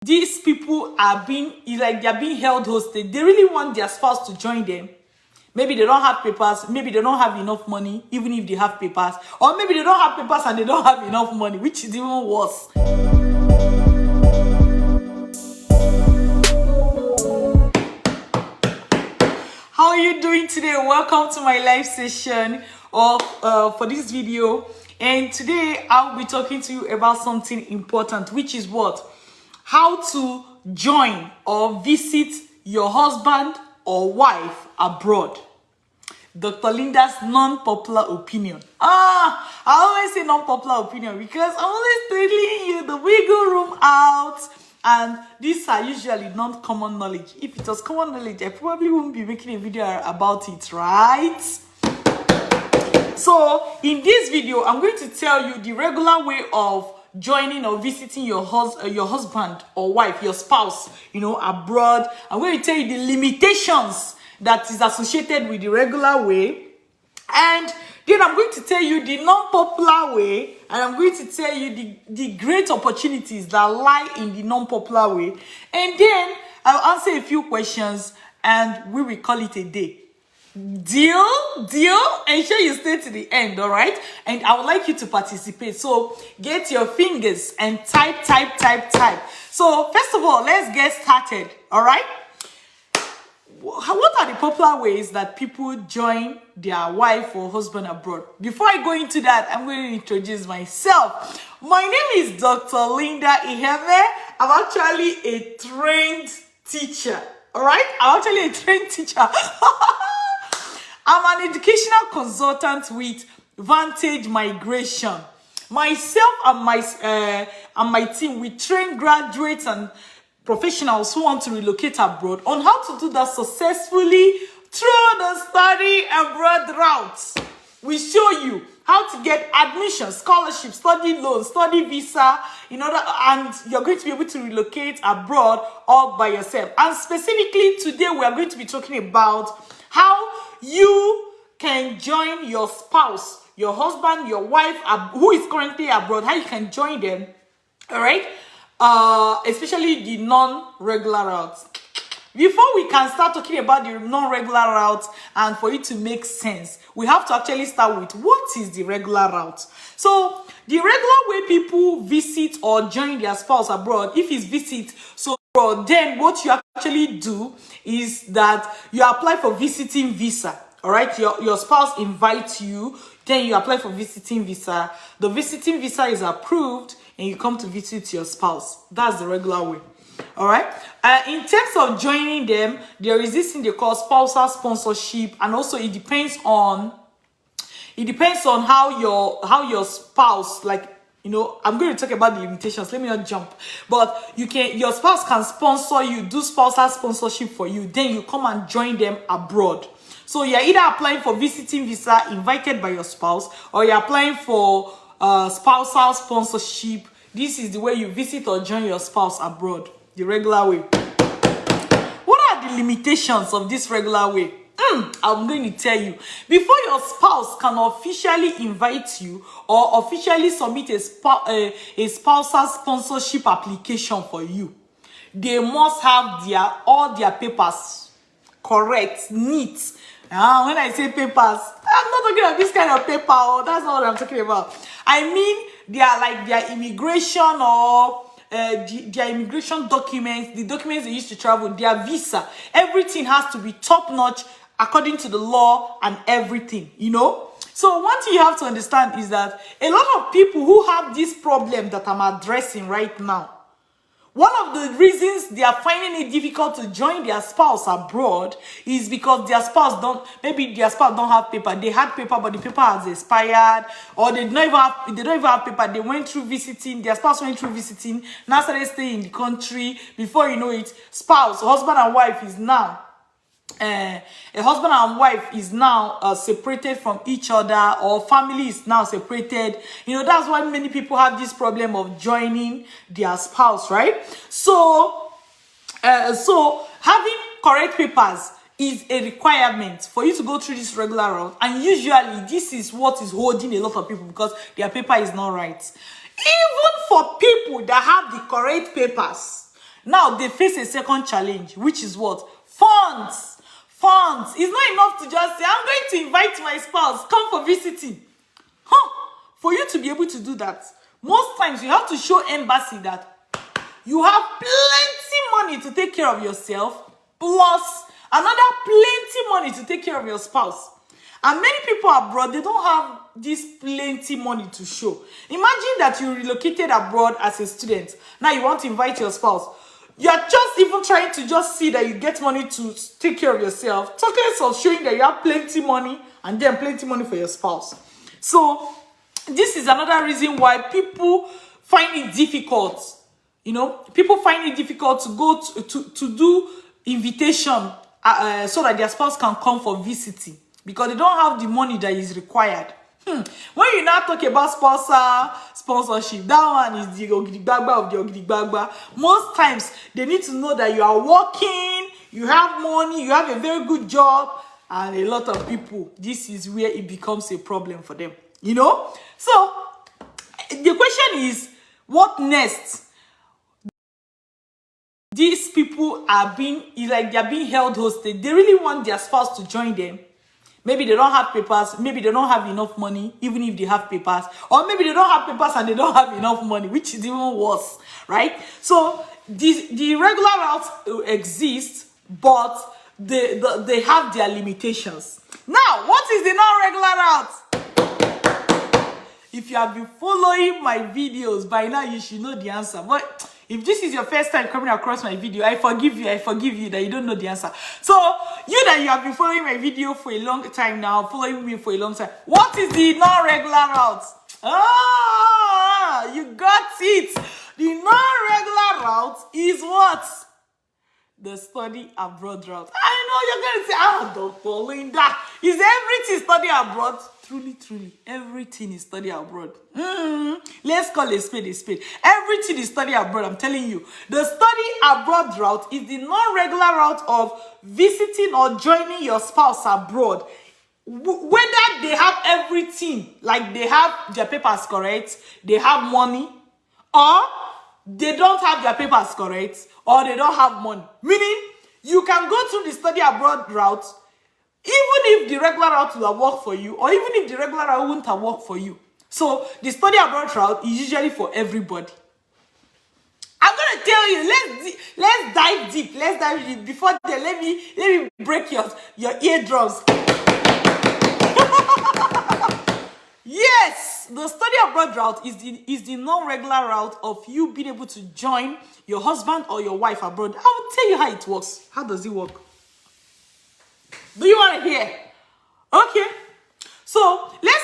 these people are being, like, they're being held hostage. They really want their spouse to join them. Maybe they don't have papers, maybe they don't have enough money, even if they have papers, or maybe they don't have papers and they don't have enough money, which is even worse. How are you doing today? Welcome to my live session of for this video. And today I'll be talking to you about something important, which is what? How to join or visit your husband or wife abroad. Dr. Linda's non-popular opinion. I always say non-popular opinion because I'm always telling you the wiggle room out. And these are usually non-common knowledge. If it was common knowledge, I probably wouldn't be making a video about it, right? So in this video, I'm going to tell you the regular way of joining or visiting your husband or wife, your spouse, abroad. I'm going to tell you the limitations that is associated with the regular way, and then I'm going to tell you the non-popular way, and I'm going to tell you the great opportunities that lie in the non-popular way, and then I'll answer a few questions and we will call it a day. Deal? Ensure you stay to the end, all right? And I would like you to participate. So get your fingers and type. So first of all, let's get started, all right? What are the popular ways that people join their wife or husband abroad? Before I go into that, I'm going to introduce myself. My name is Dr. Linda Iheme. I'm actually a trained teacher, all right? I'm actually a trained teacher. I'm an educational consultant with Vantage Migration. Myself and my team, we train graduates and professionals who want to relocate abroad on how to do that successfully through the study abroad route. We show you how to get admission, scholarship, study loan, study visa, and you're going to be able to relocate abroad all by yourself. And specifically today, we are going to be talking about how you can join your spouse, your husband, your wife, who is currently abroad, how you can join them, all right? Especially the non-regular routes. Before we can start talking about the non-regular routes and for it to make sense, we have to actually start with what is the regular route. So the regular way people visit or join their spouse abroad, if it's visit, so then what you actually do is that you apply for visiting visa. All right, your spouse invites you, then you apply for visiting visa. The visiting visa is approved and you come to visit your spouse. That's the regular way. All right. In terms of joining them, there is this thing they call spousal sponsorship, and also it depends on how your spouse, I'm going to talk about the limitations. Let me not jump. But your spouse can sponsor you, do spousal sponsorship for you. Then you come and join them abroad. So you're either applying for visiting visa invited by your spouse, or you're applying for spousal sponsorship. This is the way you visit or join your spouse abroad, the regular way. What are the limitations of this regular way? I'm going to tell you. Before your spouse can officially invite you or officially submit a spousal sponsorship application for you, they must have all their papers correct, neat. When I say papers, I'm not talking about this kind of paper. That's not what I'm talking about. I mean, they are like their immigration or their immigration documents, the documents they used to travel, their visa. Everything has to be top-notch according to the law and everything, So one thing you have to understand is that a lot of people who have this problem that I'm addressing right now, one of the reasons they are finding it difficult to join their spouse abroad is because their spouse don't have paper. They had paper, but the paper has expired, or they don't even have paper. They went through visiting, their spouse went through visiting, now started staying in the country. Before you know it, husband and wife is now separated from each other, or family is now separated. That's why many people have this problem of joining their spouse, right? So having correct papers is a requirement for you to go through this regular route, and usually this is what is holding a lot of people because their paper is not right. Even for people that have the correct papers, Now they face a second challenge, which is what? Funds. Funds. It's not enough to just say, I'm going to invite my spouse, come for visiting. For you to be able to do that, most times you have to show embassy that you have plenty money to take care of yourself, plus another plenty money to take care of your spouse. And many people abroad, they don't have this plenty money to show. Imagine that you relocated abroad as a student. Now you want to invite your spouse. You're just even trying to just see that you get money to take care of yourself. Talk less of showing that you have plenty money and then plenty money for your spouse. So this is another reason why people find it difficult. You know, people find it difficult to go to do invitation so that their spouse can come for visiting, because they don't have the money that is required. When you now talk about sponsorship, that one is the Ogidigbagba of the Ogidigbagba. Most times, they need to know that you are working, you have money, you have a very good job, and a lot of people, this is where it becomes a problem for them. You know? So, the question is, what next? These people are being, like, they're being held hostage. They really want their spouse to join them. Maybe they don't have papers. Maybe they don't have enough money, even if they have papers. Or maybe they don't have papers and they don't have enough money, which is even worse, right? So the regular routes exist, but they have their limitations. Now, what is the non-regular route? If you have been following my videos by now, you should know the answer. But if this is your first time coming across my video, I forgive you that you don't know the answer. So, you that you have been following my video for a long time now, following me for a long time, what is the non-regular route? Ah, you got it. The non-regular route is what? The study abroad route. I know you're going to say, Dr. Linda, is everything study abroad? Truly, everything is study abroad. Let's call a spade a spade. Everything is study abroad, I'm telling you. The study abroad route is the non-regular route of visiting or joining your spouse abroad. Whether they have everything, like they have their papers correct, they have money, or they don't have their papers correct, or they don't have money. Meaning, you can go through the study abroad route even if the regular route will have worked for you, or even if the regular route wouldn't have worked for you. So the study abroad route is usually for everybody. I'm gonna tell you, let's dive deep. Let's dive deep. Before that, let me break your eardrums. Yes, the study abroad route is the non-regular route of you being able to join your husband or your wife abroad. I will tell you how it works. How does it work? Do you want to hear? Okay. So let's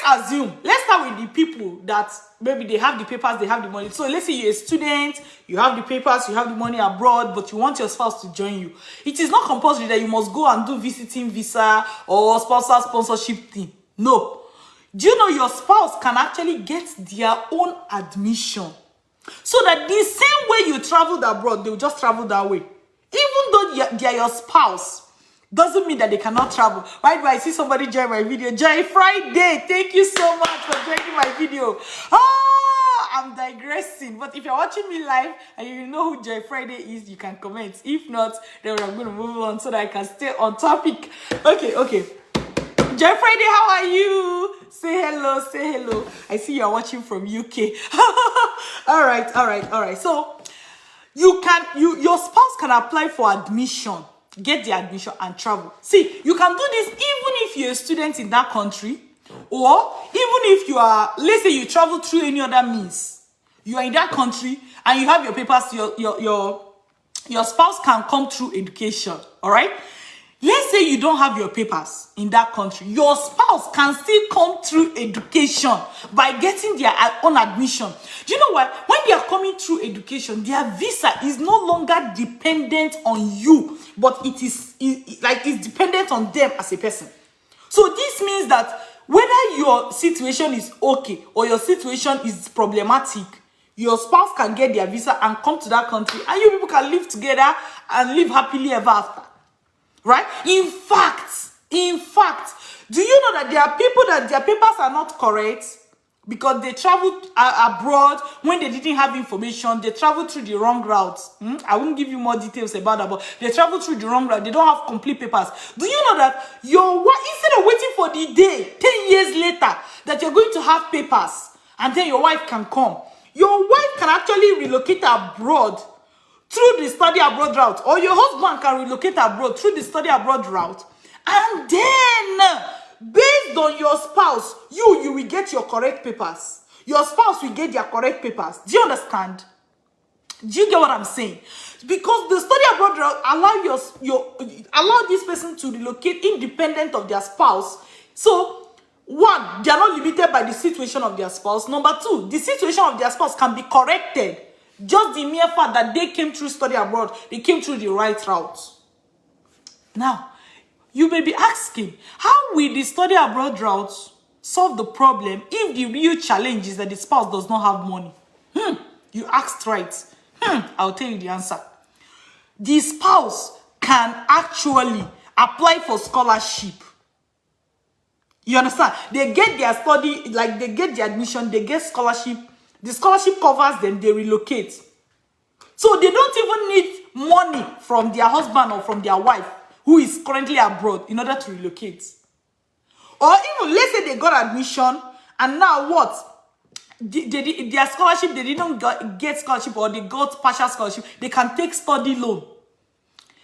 start with the people that maybe they have the papers, they have the money. So let's say you're a student, you have the papers, you have the money abroad, but you want your spouse to join you. It is not compulsory that you must go and do visiting visa or sponsorship thing. No. Do you know your spouse can actually get their own admission? So that the same way you traveled abroad, they will just travel that way. Even though they are your spouse, doesn't mean that they cannot travel. Why do I see somebody join my video? Joy Friday, thank you so much for joining my video. I'm digressing. But if you're watching me live and you know who Joy Friday is, you can comment. If not, then I'm going to move on so that I can stay on topic. Okay. Joy Friday, how are you? Say hello. I see you're watching from UK. All right. So your spouse can apply for admission. Get the admission and travel. See, you can do this even if you're a student in that country, or even if you are, let's say you travel through any other means. You are in that country and you have your papers, your spouse can come through education, all right? Let's say you don't have your papers in that country. Your spouse can still come through education by getting their own admission. Do you know what? When they are coming through education, their visa is no longer dependent on you, but it's dependent on them as a person. So this means that whether your situation is okay or your situation is problematic, your spouse can get their visa and come to that country, and you people can live together and live happily ever after. Right? In fact, do you know that there are people that their papers are not correct, because they traveled abroad when they didn't have information. They traveled through the wrong routes. I won't give you more details about that, but they traveled through the wrong route. They don't have complete papers. Do you know that your wife, instead of waiting for the day 10 years later that you're going to have papers and then your wife can come, your wife can actually relocate abroad through the study abroad route, or your husband can relocate abroad through the study abroad route, and then based on your spouse, you will get your correct papers. Your spouse will get their correct papers. Do you understand? Do you get what I'm saying? Because the study abroad route allow this person to relocate independent of their spouse. So, one, they are not limited by the situation of their spouse. Number two, the situation of their spouse can be corrected. Just the mere fact that they came through study abroad, they came through the right route. Now, you may be asking, how will the study abroad route solve the problem if the real challenge is that the spouse does not have money? You asked right. I'll tell you the answer. The spouse can actually apply for scholarship. You understand? They get their study, like they get the admission, they get scholarship. The scholarship covers them, they relocate. So they don't even need money from their husband or from their wife who is currently abroad in order to relocate. Or even, let's say they got admission and now what? Their scholarship, they didn't get scholarship or they got partial scholarship, they can take study loan.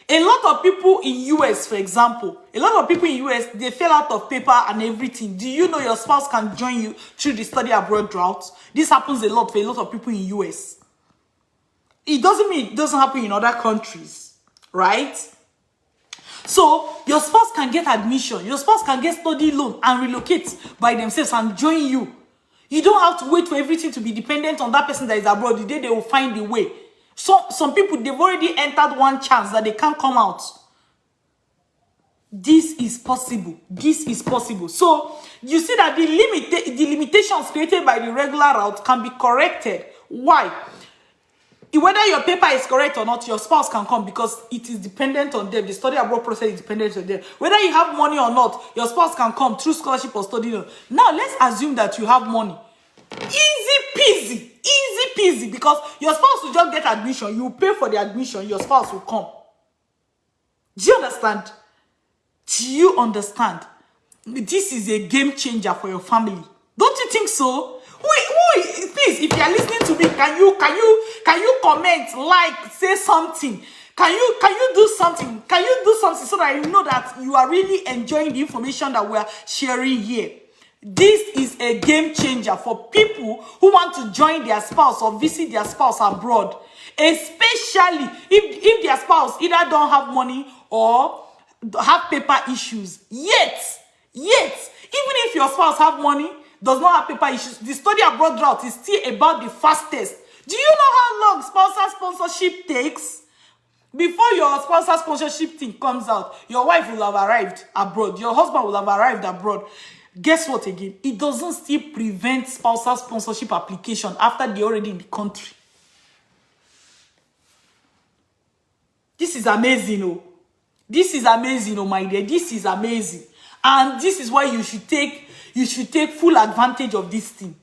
A lot of people in US, for example, they fill out of paper and everything. Do you know your spouse can join you through the study abroad route? This happens a lot for a lot of people in US. It doesn't mean it doesn't happen in other countries, right? So your spouse can get admission, your spouse can get study loan and relocate by themselves and join you. You don't have to wait for everything to be dependent on that person that is abroad. The day they will find the way. So some people, they've already entered one chance that they can't come out. This is possible. This is possible. So you see that the limitations created by the regular route can be corrected. Why? Whether your paper is correct or not, your spouse can come because it is dependent on them. The study abroad process is dependent on them. Whether you have money or not, your spouse can come through scholarship or study loan. Now, let's assume that you have money. Easy peasy, because your spouse will just get admission. You pay for the admission, your spouse will come. Do you understand? Do you understand? This is a game changer for your family. Don't you think so? Please, if you are listening to me, can you comment, like, say something? Can you do something? Can you do something so that I know that you are really enjoying the information that we are sharing here? This is a game changer for people who want to join their spouse or visit their spouse abroad. Especially if their spouse either don't have money or have paper issues. Yet, even if your spouse have money, does not have paper issues, the study abroad route is still about the fastest. Do you know how long spousal sponsorship takes? Before your spousal sponsorship thing comes out, your wife will have arrived abroad. Your husband will have arrived abroad. Guess what again? It doesn't still prevent spousal sponsorship application after they're already in the country. This is amazing, oh. This is amazing, oh my dear. This is amazing. And this is why you should take full advantage of this thing.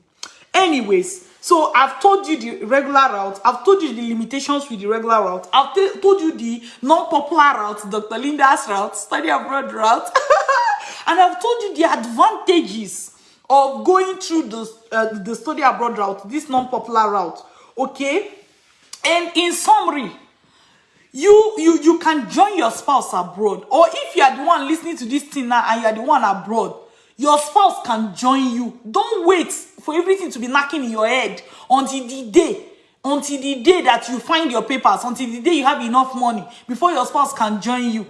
Anyways, so I've told you the regular route. I've told you the limitations with the regular route. I've told you the non-popular route, Dr. Linda's route, study abroad route. And I've told you the advantages of going through the study abroad route, this non-popular route. Okay? And in summary, you can join your spouse abroad. Or if you are the one listening to this thing now and you are the one abroad, your spouse can join you. Don't wait for everything to be knocking in your head until the day that you find your papers, until the day you have enough money before your spouse can join you.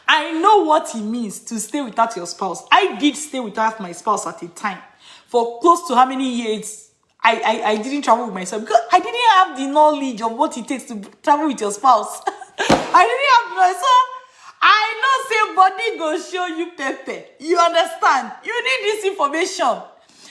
I know what it means to stay without your spouse. I did stay without my spouse at a time. For close to how many years I didn't travel with myself because I didn't have the knowledge of what it takes to travel with your spouse. I didn't have myself. I know say body go show you pepe. You understand? You need this information.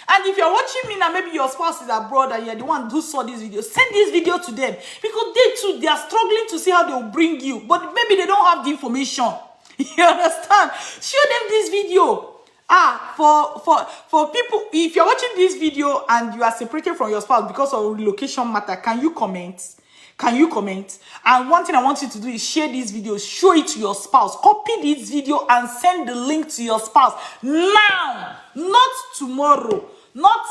And if you're watching me now, maybe your spouse is abroad and you're the one who saw this video, send this video to them. Because they too, they are struggling to see how they'll bring you. But maybe they don't have the information. You understand? Show them this video. For people, if you're watching this video and you are separated from your spouse because of relocation matter, can you comment? Can you comment? And one thing I want you to do is share this video, show it to your spouse, copy this video and send the link to your spouse now, not tomorrow, not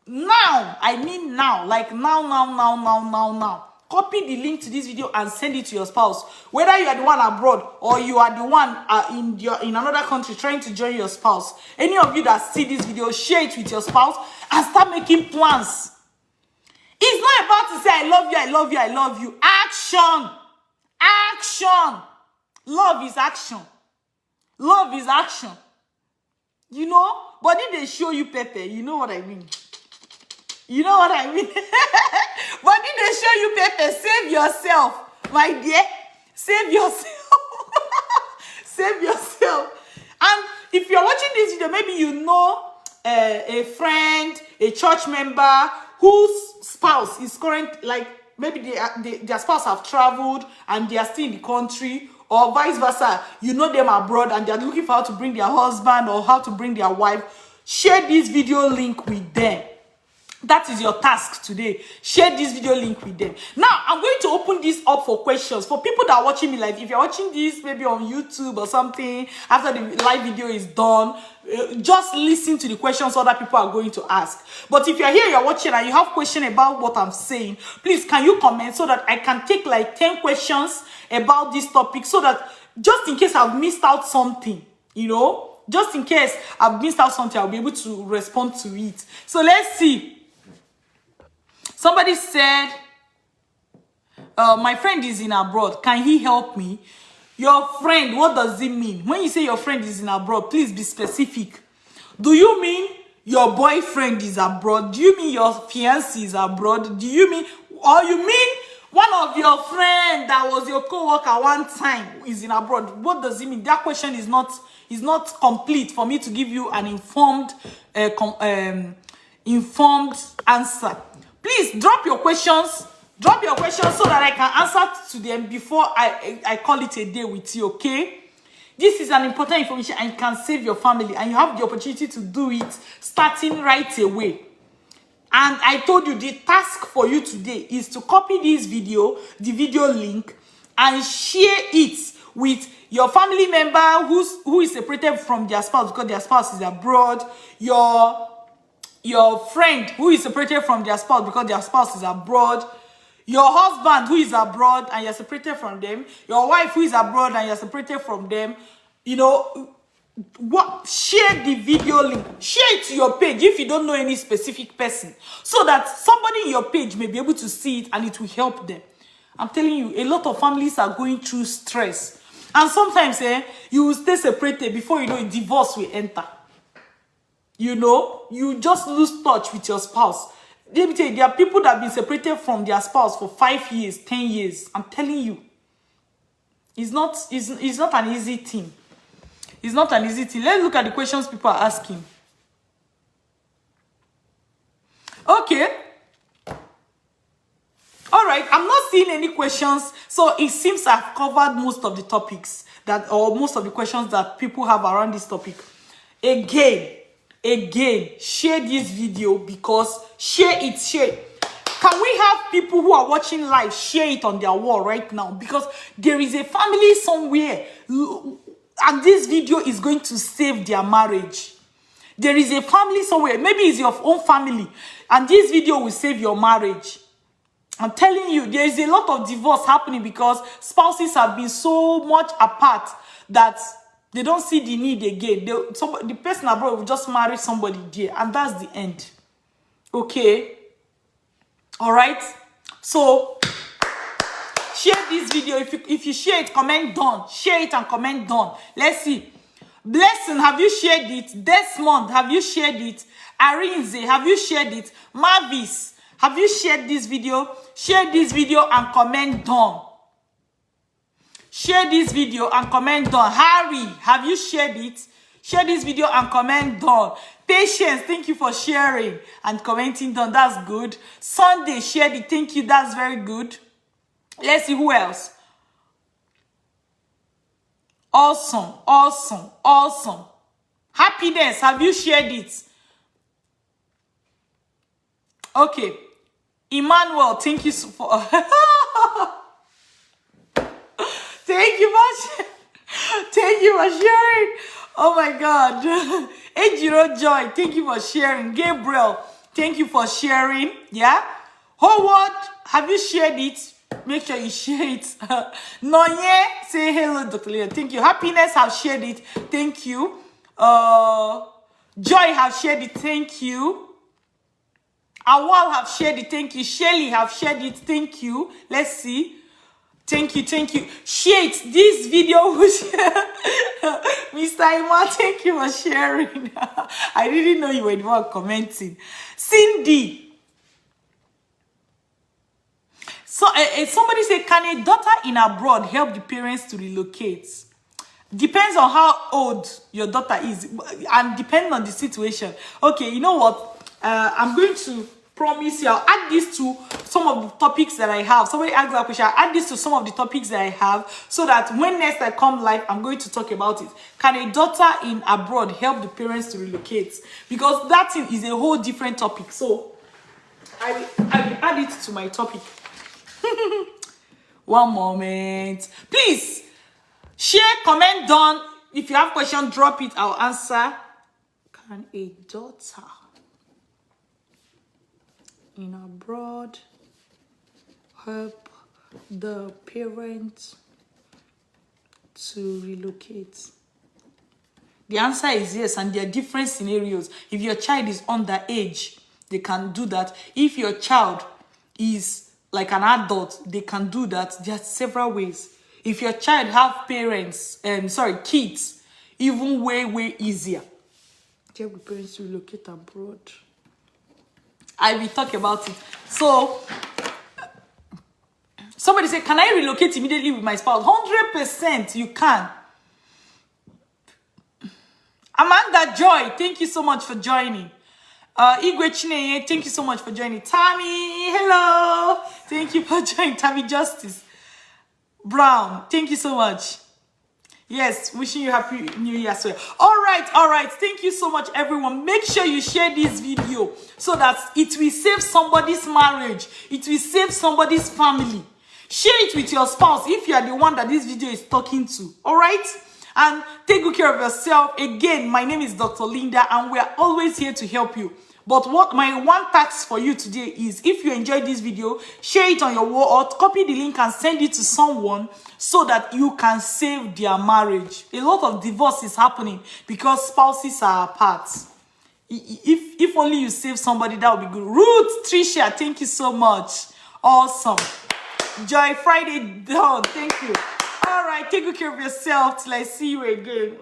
now. I mean now, like now. Copy the link to this video and send it to your spouse. Whether you are the one abroad or you are the one in another country trying to join your spouse. Any of you that see this video, share it with your spouse and start making plans. It's not about to say, I love you, I love you, I love you. Action. Action. Love is action. Love is action. You know? But if they show you pepper, you know what I mean. You know what I mean? But if they show you pepper, save yourself, my dear. Save yourself. Save yourself. And if you're watching this video, maybe you know a friend, a church member whose spouse is current, like maybe their spouse have traveled and they are still in the country, or vice versa. You know them abroad and they're looking for how to bring their husband or how to bring their wife. Share this video link with them. That is your task today. Share this video link with them. Now, I'm going to open this up for questions. For people that are watching me live, if you're watching this maybe on YouTube or something, after the live video is done, just listen to the questions other people are going to ask. But if you're here, you're watching, and you have questions about what I'm saying, please, can you comment so that I can take like 10 questions about this topic, so that just in case I've missed out something, you know, just in case I've missed out something, I'll be able to respond to it. So let's see. Somebody said, my friend is in abroad. Can he help me? Your friend, what does it mean? When you say your friend is in abroad, please be specific. Do you mean your boyfriend is abroad? Do you mean your fiancé is abroad? Do you mean, or you mean one of your friends that was your co-worker one time is in abroad? What does it mean? That question is not complete for me to give you an informed answer. Please drop your questions. Drop your questions so that I can answer to them before I call it a day with you, okay? This is an important information and it can save your family, and you have the opportunity to do it starting right away. And I told you the task for you today is to copy this video, the video link, and share it with your family member who is separated from their spouse because their spouse is abroad, your friend who is separated from their spouse because their spouse is abroad, your husband who is abroad and you're separated from them, your wife who is abroad and you're separated from them. You know what? Share the video link. Share it to your page if you don't know any specific person, so that somebody in your page may be able to see it and it will help them. I'm telling you, a lot of families are going through stress, and sometimes you will stay separated before you know it, divorce will enter. You know, you just lose touch with your spouse. Let me tell you, there are people that have been separated from their spouse for 5 years, 10 years. I'm telling you, it's not an easy thing. It's not an easy thing. Let's look at the questions people are asking. Okay. All right. I'm not seeing any questions, so it seems I've covered most of the topics or most of the questions that people have around this topic. Again, share this video, because share it. Can we have people who are watching live share it on their wall right now? Because there is a family somewhere and this video is going to save their marriage. There is a family somewhere, maybe it's your own family, and this video will save your marriage. I'm telling you, there is a lot of divorce happening because spouses have been so much apart that they don't see the need again. The person abroad will just marry somebody there, and that's the end. Okay? All right? So, share this video. If you share it, comment done. Share it and comment done. Let's see. Blessing, have you shared it? Desmond, have you shared it? Arinze, have you shared it? Mavis, have you shared this video? Share this video and comment done. Share this video and comment done. Harry, have you shared it? Share this video and comment done. Patience, thank you for sharing and commenting done. That's good. Sunday, shared it. Thank you. That's very good. Let's see who else. Awesome. Happiness, have you shared it? Okay. Emmanuel, thank you for thank you thank you for sharing. Oh my God. Ejiro Joy, thank you for sharing. Gabriel, thank you for sharing. Yeah. Howard, have you shared it? Make sure you share it. Noye, say hello, Dr. Linda. Thank you. Happiness have shared it. Thank you. Joy have shared it. Thank you. Awal have shared it. Thank you. Shelly have shared it. Thank you. Let's see. Thank you. Thank you. Share it. This video was Mr. Ima, thank you for sharing. I didn't know you were the one commenting. Cindy. So somebody said, can a daughter in abroad help the parents to relocate? Depends on how old your daughter is and depending on the situation. Okay, you know what? I'm going to promise you, I'll add this to some of the topics that I have. Somebody asked that question. I'll add this to some of the topics that I have so that when next I come live, I'm going to talk about it. Can a daughter in abroad help the parents to relocate? Because that thing is a whole different topic. So I will add it to my topic. One moment. Please, share, comment down. If you have question, drop it. I'll answer. Can a daughter in abroad help the parents to relocate? The answer is yes, and there are different scenarios. If your child is underage, they can do that. If your child is like an adult, they can do that. There are several ways. If your child have parents, kids, even way easier. Help the parents to relocate abroad. I will talk about it. So, somebody said, can I relocate immediately with my spouse? 100% you can. Amanda Joy, thank you so much for joining. Igwe Chineye, thank you so much for joining. Tammy, hello. Thank you for joining. Tammy Justice Brown, thank you so much. Yes, wishing you happy new year as well. All right. Thank you so much, everyone. Make sure you share this video so that it will save somebody's marriage. It will save somebody's family. Share it with your spouse if you are the one that this video is talking to. All right? And take good care of yourself. Again, my name is Dr. Linda, and we are always here to help you. But what my one task for you today is, if you enjoyed this video, share it on your wall or copy the link and send it to someone so that you can save their marriage. A lot of divorce is happening because spouses are apart. If only you save somebody, that would be good. Ruth, Tricia, thank you so much. Awesome. Joy Friday done. Thank you. All right, take good care of yourself till I see you again.